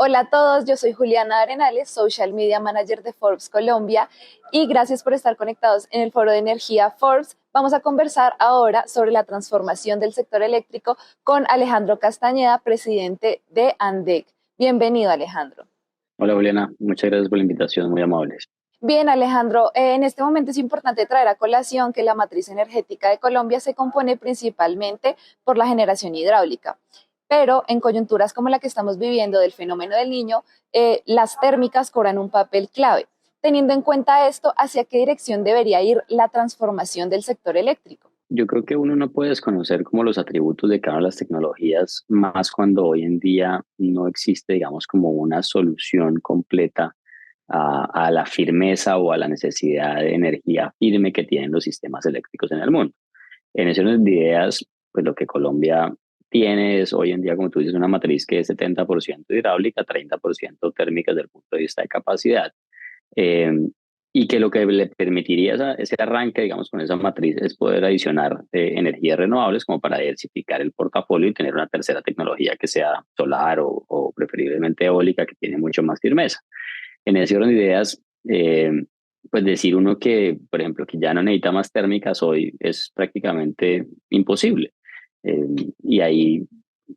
Hola a todos, yo soy Juliana Arenales, Social Media Manager de Forbes Colombia y gracias por estar conectados en el foro de energía Forbes. Vamos a conversar ahora sobre la transformación del sector eléctrico con Alejandro Castañeda, presidente de ANDEC. Bienvenido, Alejandro. Hola Juliana, muchas gracias por la invitación, muy amables. Bien, Alejandro, en este momento es importante traer a colación que la matriz energética de Colombia se compone principalmente por la generación hidráulica, pero en coyunturas como la que estamos viviendo del fenómeno del niño, las térmicas cobran un papel clave. Teniendo en cuenta esto, ¿hacia qué dirección debería ir la transformación del sector eléctrico? Yo creo que uno no puede desconocer como los atributos de cada una de las tecnologías, más cuando hoy en día no existe, digamos, como una solución completa a la firmeza o a la necesidad de energía firme que tienen los sistemas eléctricos en el mundo. En ese orden de ideas, pues lo que Colombia tiene es hoy en día, como tú dices, una matriz que es 70% hidráulica, 30% térmica desde el punto de vista de capacidad. Eh, y que lo que le permitiría ese arranque, digamos, con esa matriz es poder adicionar energías renovables como para diversificar el portafolio y tener una tercera tecnología que sea solar o preferiblemente eólica, que tiene mucho más firmeza. En ese orden de ideas, pues decir uno que, por ejemplo, que ya no necesita más térmicas hoy es prácticamente imposible. Eh, y ahí,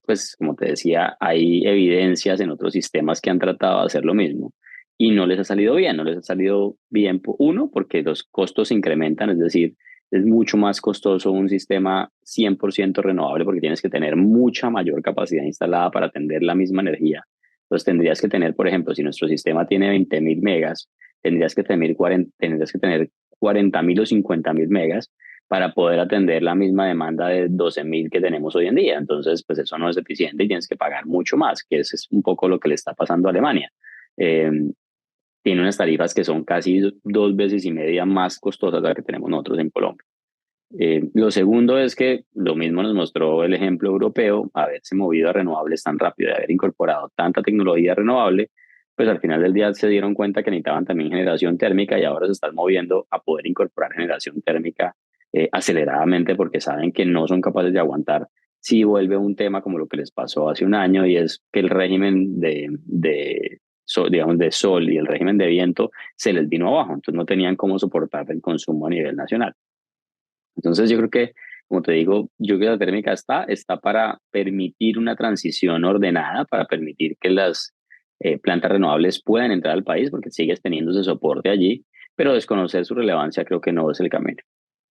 pues, como te decía, hay evidencias en otros sistemas que han tratado de hacer lo mismo y no les ha salido bien. No les ha salido bien, uno, porque los costos se incrementan, es decir, es mucho más costoso un sistema 100% renovable porque tienes que tener mucha mayor capacidad instalada para atender la misma energía. Entonces tendrías que tener, por ejemplo, si nuestro sistema tiene 20.000 megas, tendrías que tener 40.000 o 50.000 megas para poder atender la misma demanda de 12.000 que tenemos hoy en día. Entonces, pues eso no es eficiente y tienes que pagar mucho más, que ese es un poco lo que le está pasando a Alemania. Eh, Tiene unas tarifas que son casi 2 veces y media más costosas de las que tenemos nosotros en Colombia. Lo segundo es que lo mismo nos mostró el ejemplo europeo, haberse movido a renovables tan rápido, de haber incorporado tanta tecnología renovable, pues al final del día se dieron cuenta que necesitaban también generación térmica y ahora se están moviendo a poder incorporar generación térmica aceleradamente porque saben que no son capaces de aguantar si vuelve un tema como lo que les pasó hace un año y es que el régimen digamos, de sol y el régimen de viento se les vino abajo, entonces no tenían cómo soportar el consumo a nivel nacional. Entonces yo creo que, como te digo, yo creo que la térmica está para permitir una transición ordenada, para permitir que las plantas renovables puedan entrar al país, porque sigues teniendo ese soporte allí, pero desconocer su relevancia creo que no es el camino.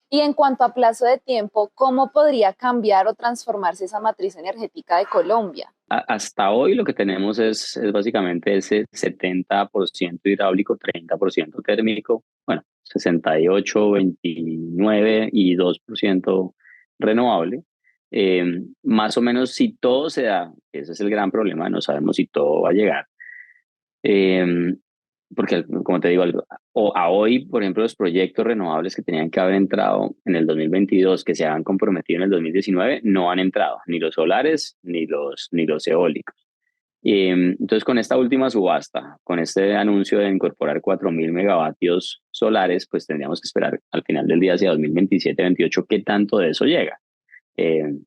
Y en cuanto a plazo de tiempo, ¿cómo podría cambiar o transformarse esa matriz energética de Colombia? Hasta hoy lo que tenemos es básicamente ese 70% hidráulico, 30% térmico, bueno, 68, 29 y 2% renovable. Más o menos si todo se da, ese es el gran problema, no sabemos si todo va a llegar. Eh, Porque, como te digo, a hoy, por ejemplo, los proyectos renovables que tenían que haber entrado en el 2022, que se han comprometido en el 2019, no han entrado, ni los solares ni los eólicos. Entonces, con esta última subasta, con este anuncio de incorporar 4.000 megavatios solares, pues tendríamos que esperar al final del día hacia 2027-28 qué tanto de eso llega.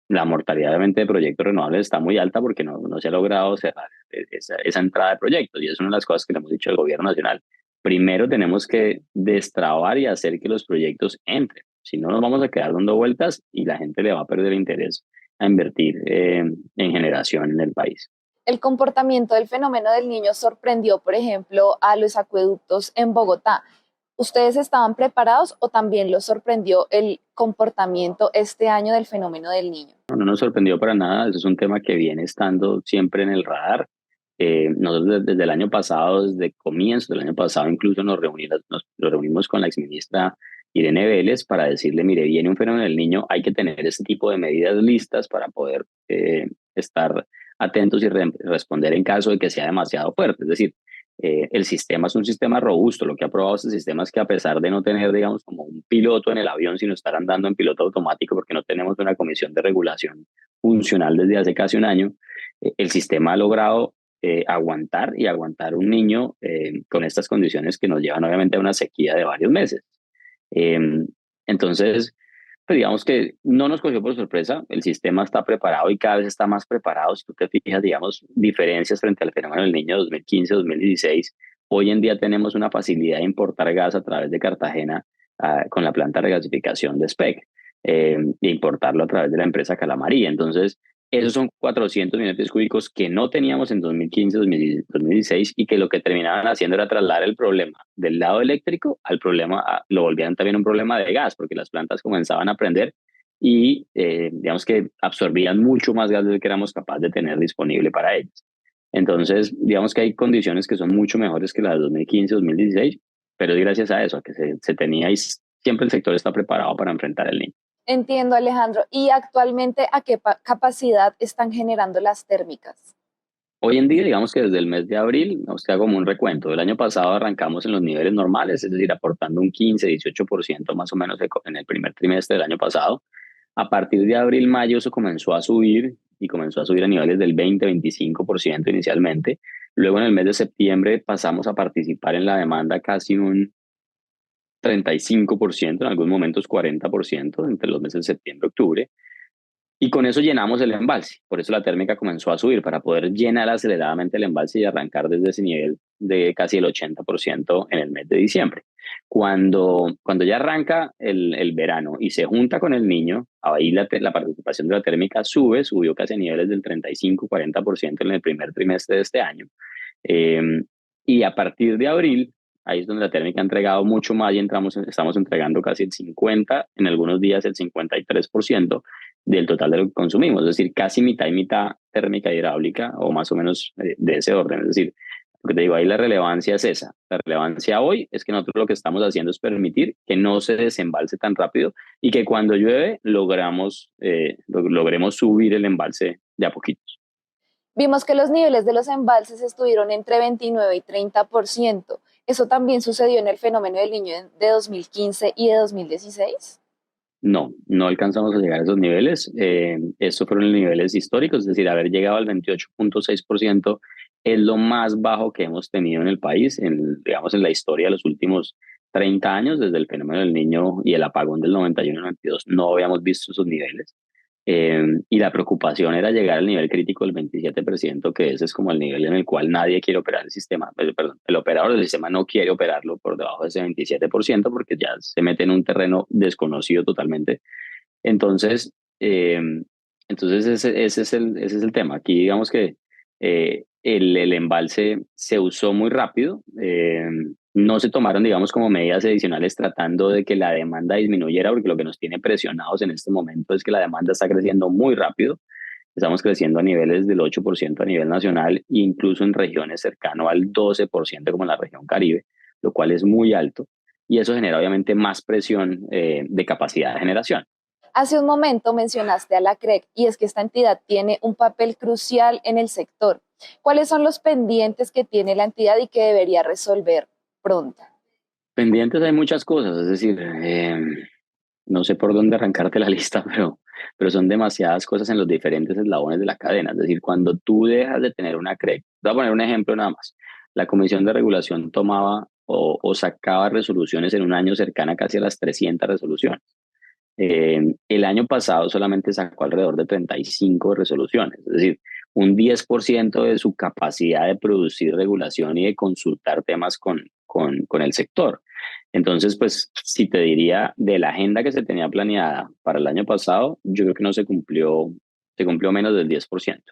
La mortalidad obviamente de proyectos renovables está muy alta porque no se ha logrado cerrar esa entrada de proyectos y es una de las cosas que le hemos dicho al gobierno nacional. Primero tenemos que destrabar y hacer que los proyectos entren. Si no, nos vamos a quedar dando vueltas y la gente le va a perder interés a invertir en generación en el país. El comportamiento del fenómeno del niño sorprendió, por ejemplo, a los acueductos en Bogotá. ¿Ustedes estaban preparados o también los sorprendió el comportamiento este año del fenómeno del niño? No nos sorprendió para nada, eso es un tema que viene estando siempre en el radar. Nosotros desde el año pasado, desde comienzo del año pasado, incluso nos reunimos con la exministra Irene Vélez para decirle, mire, viene un fenómeno del niño, hay que tener ese tipo de medidas listas para poder estar atentos y responder en caso de que sea demasiado fuerte. Es decir, el sistema es un sistema robusto. Lo que ha probado este sistema es que a pesar de no tener, digamos, como un piloto en el avión, sino estar andando en piloto automático porque no tenemos una comisión de regulación funcional desde hace casi un año, el sistema ha logrado aguantar y aguantar un niño con estas condiciones que nos llevan obviamente a una sequía de varios meses. Eh, entonces, Pues digamos que no nos cogió por sorpresa, el sistema está preparado y cada vez está más preparado. Si tú te fijas, digamos, diferencias frente al fenómeno del Niño 2015-2016, hoy en día tenemos una facilidad de importar gas a través de Cartagena con la planta de regasificación de SPEC, de importarlo a través de la empresa Calamaría. Entonces, esos son 400 millones de pies cúbicos que no teníamos en 2015-2016 y que lo que terminaban haciendo era trasladar el problema del lado eléctrico al problema, lo volvían también un problema de gas, porque las plantas comenzaban a prender y digamos que absorbían mucho más gas del que éramos capaces de tener disponible para ellas. Entonces, digamos que hay condiciones que son mucho mejores que las de 2015-2016, pero es gracias a eso, a que se tenía y siempre el sector está preparado para enfrentar el niño. Entiendo, Alejandro. ¿Y actualmente a qué capacidad están generando las térmicas? Hoy en día, digamos que desde el mes de abril, nos hago como un recuento. El año pasado arrancamos en los niveles normales, es decir, aportando un 15-18% más o menos en el primer trimestre del año pasado. A partir de abril, mayo, eso comenzó a subir y comenzó a subir a niveles del 20-25% inicialmente. Luego en el mes de septiembre pasamos a participar en la demanda casi un 35%, en algunos momentos 40% entre los meses de septiembre y octubre. Y con eso llenamos el embalse. Por eso la térmica comenzó a subir, para poder llenar aceleradamente el embalse y arrancar desde ese nivel de casi el 80% en el mes de diciembre. Cuando ya arranca el verano y se junta con el niño, ahí la participación de la térmica subió casi a niveles del 35-40% en el primer trimestre de este año. Eh, y a partir de abril, ahí es donde la térmica ha entregado mucho más y estamos entregando casi el 50, en algunos días el 53% del total de lo que consumimos, es decir, casi mitad y mitad térmica y hidráulica, o más o menos de ese orden. Es decir, lo que te digo, ahí la relevancia es esa. La relevancia hoy es que nosotros lo que estamos haciendo es permitir que no se desembalse tan rápido y que cuando llueve logremos subir el embalse de a poquitos. Vimos que los niveles de los embalses estuvieron entre 29 y 30%. ¿Eso también sucedió en el fenómeno del niño de 2015 y de 2016? No, no alcanzamos a llegar a esos niveles. Estos fueron niveles históricos, es decir, haber llegado al 28.6% es lo más bajo que hemos tenido en el país, digamos, en la historia de los últimos 30 años, desde el fenómeno del niño y el apagón del 91-92, no habíamos visto esos niveles. Y la preocupación era llegar al nivel crítico del 27%, que ese es como el nivel en el cual nadie quiere operar el sistema. Perdón, el operador del sistema no quiere operarlo por debajo de ese 27% porque ya se mete en un terreno desconocido totalmente. Entonces, eh, entonces ese es el tema. Aquí digamos que el embalse se usó muy rápido. No se tomaron, digamos, como medidas adicionales tratando de que la demanda disminuyera, porque lo que nos tiene presionados en este momento es que la demanda está creciendo muy rápido. Estamos creciendo a niveles del 8% a nivel nacional, incluso en regiones cercano al 12%, como en la región Caribe, lo cual es muy alto. Y eso genera obviamente más presión de capacidad de generación. Hace un momento mencionaste a la CREC y es que esta entidad tiene un papel crucial en el sector. ¿Cuáles son los pendientes que tiene la entidad y que debería resolver pronto? Pendientes hay muchas cosas, es decir, no sé por dónde arrancarte la lista, pero son demasiadas cosas en los diferentes eslabones de la cadena. Es decir, cuando tú dejas de tener una CREC, te voy a poner un ejemplo nada más. La Comisión de Regulación tomaba o sacaba resoluciones en un año cercana casi a las 300 resoluciones. El año pasado solamente sacó alrededor de 35 resoluciones, es decir, un 10% de su capacidad de producir regulación y de consultar temas con el sector. Entonces, pues, si te diría de la agenda que se tenía planeada para el año pasado, yo creo que no se cumplió menos del 10%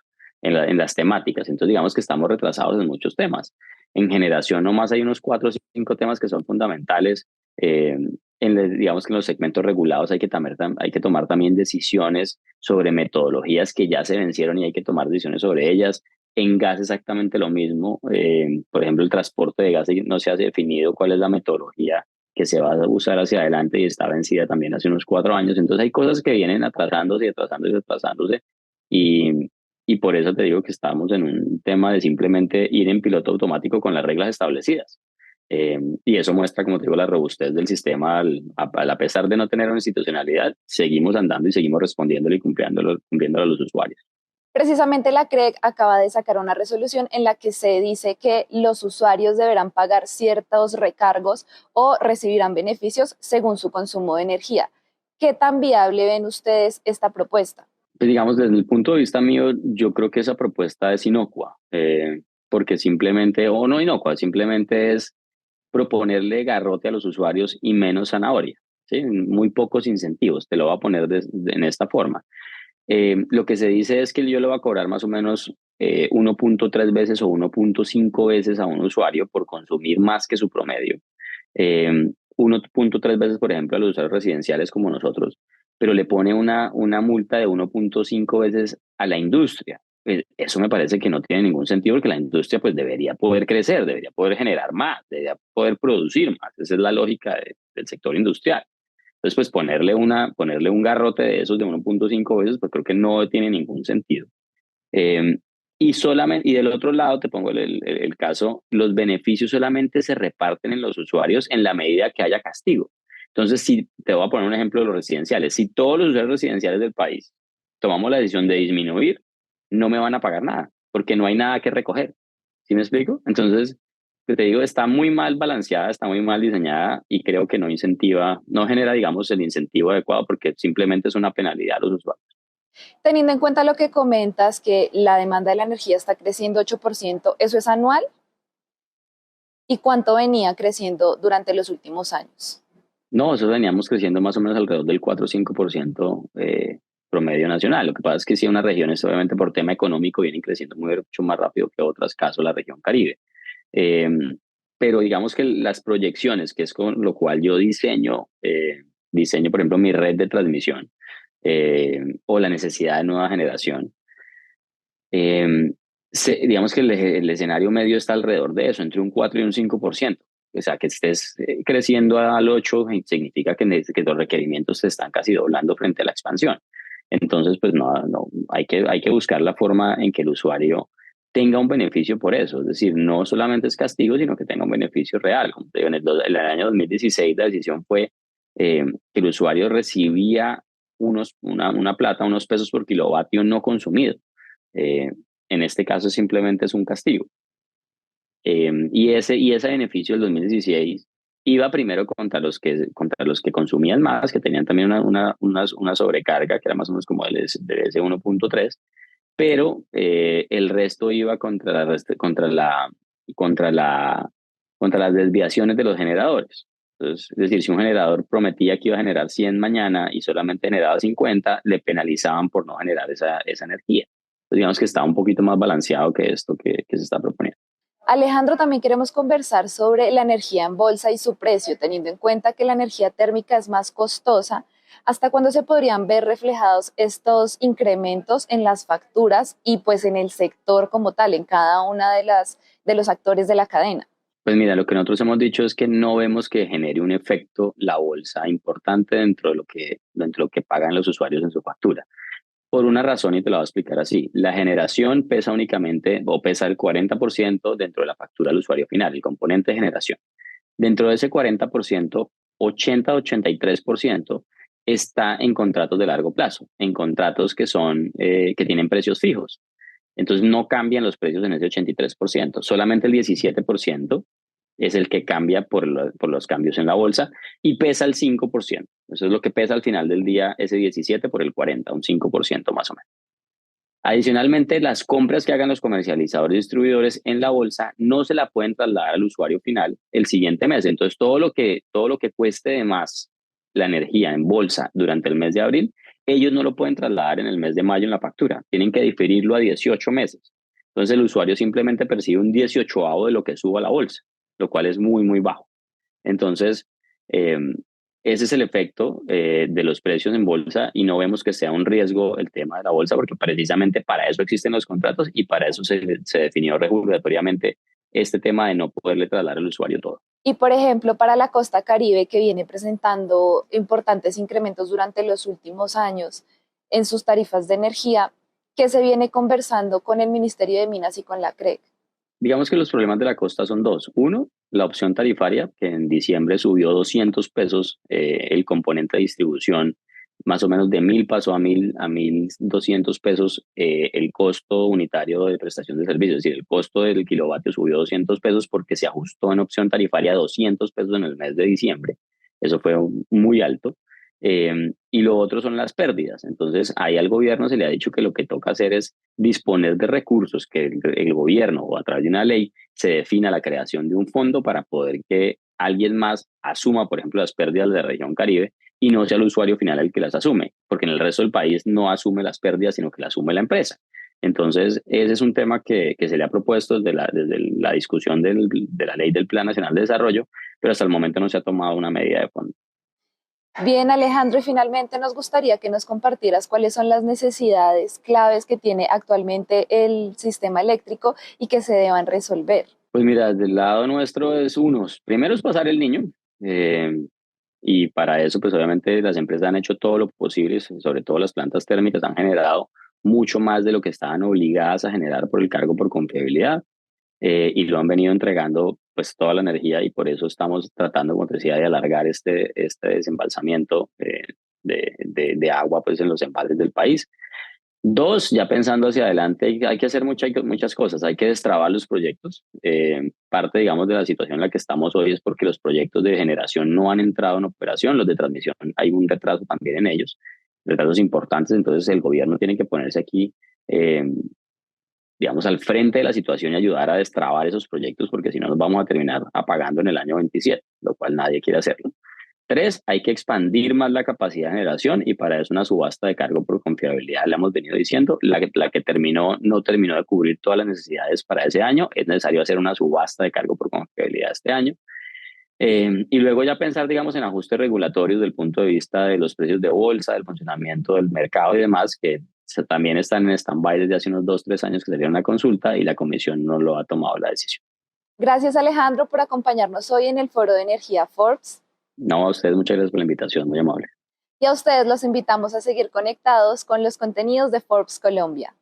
en las temáticas. Entonces, digamos que estamos retrasados en muchos temas. En generación, nomás hay unos 4 o 5 temas que son fundamentales. Digamos que en los segmentos regulados hay que tomar también decisiones sobre metodologías que ya se vencieron y hay que tomar decisiones sobre ellas. En gas exactamente lo mismo. Por ejemplo, el transporte de gas no se ha definido cuál es la metodología que se va a usar hacia adelante y está vencida también hace unos 4 años. Entonces hay cosas que vienen atrasándose y atrasándose y atrasándose. Y, y por eso te digo que estamos en un tema de simplemente ir en piloto automático con las reglas establecidas. Y eso muestra, como te digo, la robustez del sistema. A pesar de no tener una institucionalidad, seguimos andando y seguimos respondiéndolo y cumpliéndolo a los usuarios. Precisamente la CREC acaba de sacar una resolución en la que se dice que los usuarios deberán pagar ciertos recargos o recibirán beneficios según su consumo de energía. ¿Qué tan viable ven ustedes esta propuesta? Pues digamos, desde el punto de vista mío, yo creo que esa propuesta es inocua, porque simplemente, o no inocua, simplemente es proponerle garrote a los usuarios y menos zanahoria, ¿sí? Muy pocos incentivos, te lo voy a poner en esta forma. Lo que se dice es que yo le voy a cobrar más o menos 1.3 veces o 1.5 veces a un usuario por consumir más que su promedio. 1.3 veces, por ejemplo, a los usuarios residenciales como nosotros, pero le pone una multa de 1.5 veces a la industria. Eso me parece que no tiene ningún sentido porque la industria pues debería poder crecer, debería poder generar más, debería poder producir más. Esa es la lógica del sector industrial. Entonces, pues ponerle un garrote de esos de 1.5 veces, pues creo que no tiene ningún sentido. Eh, y del otro lado, te pongo el caso, los beneficios solamente se reparten en los usuarios en la medida que haya castigo. Entonces, si te voy a poner un ejemplo de los residenciales, si todos los usuarios residenciales del país tomamos la decisión de disminuir, no me van a pagar nada, porque no hay nada que recoger. ¿Sí me explico? Entonces, te digo, está muy mal balanceada, está muy mal diseñada y creo que no incentiva, no genera, digamos, el incentivo adecuado porque simplemente es una penalidad a los usuarios. Teniendo en cuenta lo que comentas, que la demanda de la energía está creciendo 8%, ¿eso es anual? ¿Y cuánto venía creciendo durante los últimos años? No, eso veníamos creciendo más o menos alrededor del 4 o 5% promedio nacional. Lo que pasa es que sí, unas regiones, obviamente por tema económico, vienen creciendo mucho más rápido que otras, caso la región Caribe. Eh, pero digamos que las proyecciones, que es con lo cual yo diseño, por ejemplo, mi red de transmisión o la necesidad de nueva generación, eh, digamos que el escenario medio está alrededor de eso, entre un 4 y un 5%. O sea, que estés creciendo al 8 significa que los requerimientos se están casi doblando frente a la expansión. Entonces, pues no, hay que buscar la forma en que el usuario tenga un beneficio por eso. Es decir, no solamente es castigo, sino que tenga un beneficio real. Como te digo, en el año 2016 la decisión fue que el usuario recibía una plata, unos pesos por kilovatio no consumido. Eh, en este caso simplemente es un castigo. Y ese beneficio del 2016 iba primero contra los que consumían más, que tenían también una sobrecarga, que era más o menos como de ese 1.3, pero el resto iba contra la, contra las desviaciones de los generadores. Entonces, es decir, si un generador prometía que iba a generar 100 mañana y solamente generaba 50, le penalizaban por no generar esa energía. Entonces, digamos que está un poquito más balanceado que esto que se está proponiendo. Alejandro, también queremos conversar sobre la energía en bolsa y su precio, teniendo en cuenta que la energía térmica es más costosa. ¿Hasta cuándo se podrían ver reflejados estos incrementos en las facturas y pues en el sector como tal, en cada una de los actores de la cadena? Pues mira, lo que nosotros hemos dicho es que no vemos que genere un efecto la bolsa importante dentro de lo que pagan los usuarios en su factura. Por una razón, y te la voy a explicar así. La generación pesa únicamente o pesa el 40% dentro de la factura del usuario final, el componente de generación. Dentro de ese 40%, 80-83% está en contratos de largo plazo, en contratos que tienen precios fijos. Entonces no cambian los precios en ese 83%, solamente el 17% es el que cambia por los cambios en la bolsa y pesa el 5%. Eso es lo que pesa al final del día, ese 17 por el 40, un 5% más o menos. Adicionalmente, las compras que hagan los comercializadores y distribuidores en la bolsa no se la pueden trasladar al usuario final el siguiente mes. Entonces, todo lo que cueste de más la energía en bolsa durante el mes de abril, ellos no lo pueden trasladar en el mes de mayo en la factura. Tienen que diferirlo a 18 meses. Entonces, el usuario simplemente percibe un 18avo de lo que suba la bolsa, lo cual es muy, muy bajo. Entonces, eh, ese es el efecto de los precios en bolsa y no vemos que sea un riesgo el tema de la bolsa porque precisamente para eso existen los contratos y para eso se definió regulatoriamente este tema de no poderle trasladar al usuario todo. Y por ejemplo, para la costa Caribe, que viene presentando importantes incrementos durante los últimos años en sus tarifas de energía, ¿qué se viene conversando con el Ministerio de Minas y con la CREC? Digamos que los problemas de la costa son dos. Uno, la opción tarifaria, que en diciembre subió 200 pesos el componente de distribución, más o menos de 1.000 pasó a 1.200 pesos el costo unitario de prestación de servicios. Es decir, el costo del kilovatio subió 200 pesos porque se ajustó en opción tarifaria a 200 pesos en el mes de diciembre. Eso fue muy alto. Y lo otro son las pérdidas. Entonces, ahí al gobierno se le ha dicho que lo que toca hacer es disponer de recursos, que el gobierno o a través de una ley se defina la creación de un fondo para poder que alguien más asuma, por ejemplo, las pérdidas de la región Caribe y no sea el usuario final el que las asume, porque en el resto del país no asume las pérdidas, sino que las asume la empresa. Entonces, ese es un tema que se le ha propuesto desde la discusión de la ley del Plan Nacional de Desarrollo, pero hasta el momento no se ha tomado una medida de fondo. Bien, Alejandro, y finalmente nos gustaría que nos compartieras cuáles son las necesidades claves que tiene actualmente el sistema eléctrico y que se deban resolver. Pues mira, del lado nuestro es unos, primero es pasar el niño, eh, y para eso pues obviamente las empresas han hecho todo lo posible, sobre todo las plantas térmicas han generado mucho más de lo que estaban obligadas a generar por el cargo por confiabilidad, y lo han venido entregando pues toda la energía y por eso estamos tratando, como te decía, de alargar este desembalsamiento de agua pues en los embalses del país. Dos, ya pensando hacia adelante, hay que hacer muchas cosas, hay que destrabar los proyectos. Parte, digamos, de la situación en la que estamos hoy es porque los proyectos de generación no han entrado en operación, los de transmisión hay un retraso también en ellos, retrasos importantes, entonces el gobierno tiene que ponerse aquí, eh, digamos, al frente de la situación y ayudar a destrabar esos proyectos, porque si no nos vamos a terminar apagando en el año 27, lo cual nadie quiere hacerlo. Tres, hay que expandir más la capacidad de generación y para eso una subasta de cargo por confiabilidad, le hemos venido diciendo, la que terminó no terminó de cubrir todas las necesidades para ese año, es necesario hacer una subasta de cargo por confiabilidad este año. Y luego ya pensar, digamos, en ajustes regulatorios del punto de vista de los precios de bolsa, del funcionamiento del mercado y demás, que también están en stand-by desde hace unos 2, 3 años que se dieron una consulta y la comisión no lo ha tomado la decisión. Gracias, Alejandro, por acompañarnos hoy en el Foro de Energía Forbes. No, a ustedes muchas gracias por la invitación, muy amable. Y a ustedes los invitamos a seguir conectados con los contenidos de Forbes Colombia.